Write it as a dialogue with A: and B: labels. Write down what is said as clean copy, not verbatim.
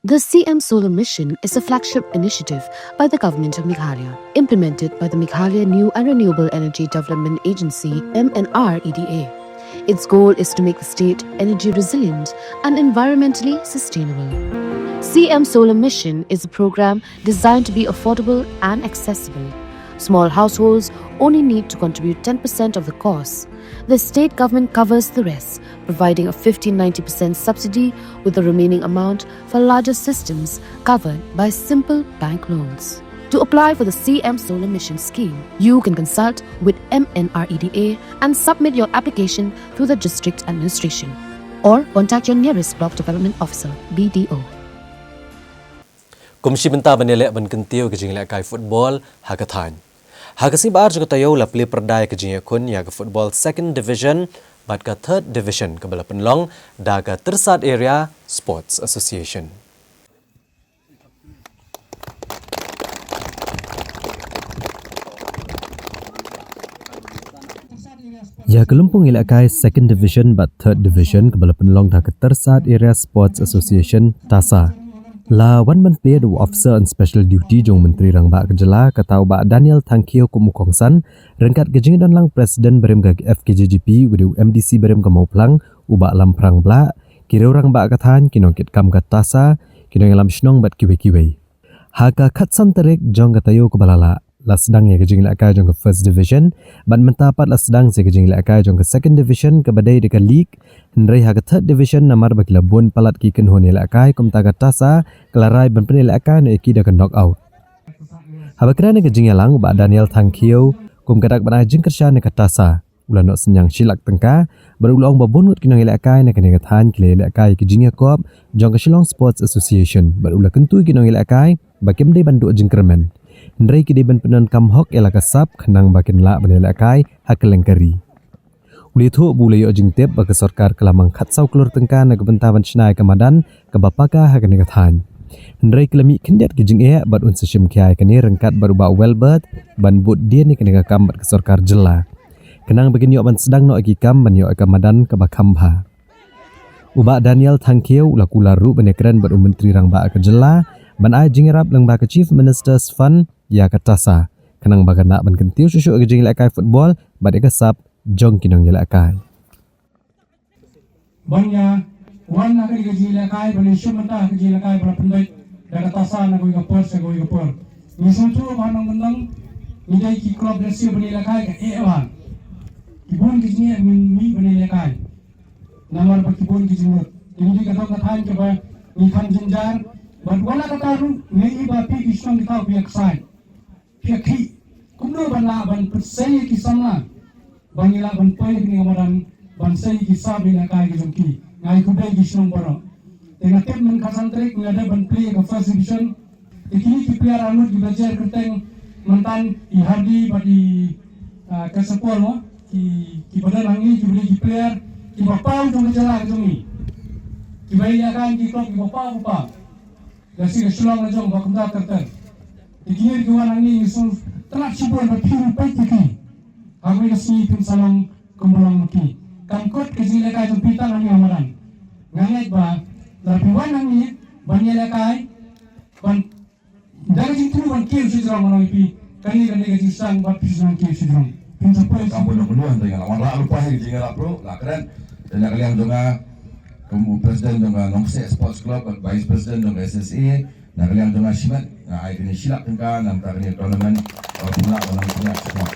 A: The CM Solar Mission is a flagship initiative by the Government of Meghalaya, implemented by the Meghalaya New and Renewable Energy Development Agency (MNREDA). Its goal is to make the state energy resilient and environmentally sustainable. CM Solar Mission is a program designed to be affordable and accessible. Small households only need to contribute 10% of the cost. The state government covers the rest, providing a 50-90% subsidy, with the remaining amount for larger systems covered by simple bank loans. To apply for the CM Solar Mission scheme, you can consult with MNREDA and submit your application through the district administration, or contact your nearest block development officer (BDO).
B: Komisi Bentah Benelek Benkentiu kejinglek kai football Hakathan. Hakasi bar juga tayo la play perdai kejingnya kun ya ke football second division bat ke third division ke bala penlong da ke tersat area sports association. Ya kelumpung ilakai second division bat third division ke bala penlong da ke tersat area sports association TASA. La one man player du officer on special duty jong menteri rang ba kejela katau ba Daniel Tangkio kumukongsan rengkat kejing dan lang presiden berem gag FKJGP widu MDC berem kamau plang uba lam perang bla kira orang ba kathan kinong kit kam katasa kinong lam shnong bat kiwe haka khatsan terek jong katayo kubalala la sedang ya kejing lakai jong ke first division ban mentapat la sedang se kejing lakai jong ke second division ke badai dekat league hendrai haka third division namar bagi labun palat ki ken honi lakai kum taga tasa kelarai ban penil lakai no eki dak knock out habakran kejing yalang ba Daniel Tangkio kum kadak banai jing kersha ne katasa ulan no senyang silak tengka berulong babunut kinong lakai ne kene kathan kile lakai kejing yakop jong ke Shillong Sports Association berula kentu kinong lakai bakem dei bandu jing kermen Hendrai kidi ban penan kamhok elaka sap khenang bakin la banelakai hakelengkari. Uli thu bule yo jing tep bagi sarkar kelamang khatsau kelur tengka na kebentawan chnai kamadan ke bapaka hakane kathan. Hendrai kelami kendiat ki jing e bat un seshim kiai kani rengkat baru ba Welbert ban but dia ni kene kam bat ke sarkar jela. Kenang bagin yo ban sedang no agi kam ban yo kamadan ke bakambha. Uba Daniel Tangkio ula kularu banekran bat menteri rang ba ke jela ban ai jingrap lang ba ke chief minister's fund ya katasa kenang bagan nak ban kentiu susu ke jing lakai football bat ke sap jong kinong lakai
C: banya wan nak ke jing lakai ban shumata ke jing lakai ban pendai da katasa na go ke por se go ke por ni sutu manong bendang ni dai ki club resio ban lakai ke ewan kibun ke jing mi ban lakai namar ba kibun ke jing ni di katong kathan ke ba ni khan jinjar ban wala kataru ni ba pi ki song kita bi eksai Pihak kumno banla ban persei kisana bangila ban pai ni ngamaran ban sei kisah bina kai jongki ngai kudai gisnong baro tengah tem men kasantrik ngada ban play ke first division ikini ki player anu di bajar kenteng mantan ihadi badi ke sepol mo ki badan angi ki beli ki player ki bapau jong jala jongi ki bai ya kan ki klub ki bapa dasi ke Shillong jong bakumda terter Ikini kawan ini so telah cuba berpiru baiki. Kami kesini pun salam kembulang maki. Kangkut kesini lekai jempitan ani amaran. Ngangai ba larpiwan ani banyak lekai ban dari situ ban kiu sejauh mana ipi kani kajing sang bat pisang kiu sejauh. Pinjapai
D: kampung nak keluar dengan lawan lalu pahir dengan lapro lah keren dan kalian juga kamu presiden juga Nongse Sports Club vice president juga SSA nak kalian juga simat ai kini silap tengah nam tak kini tournament pula orang punya semua.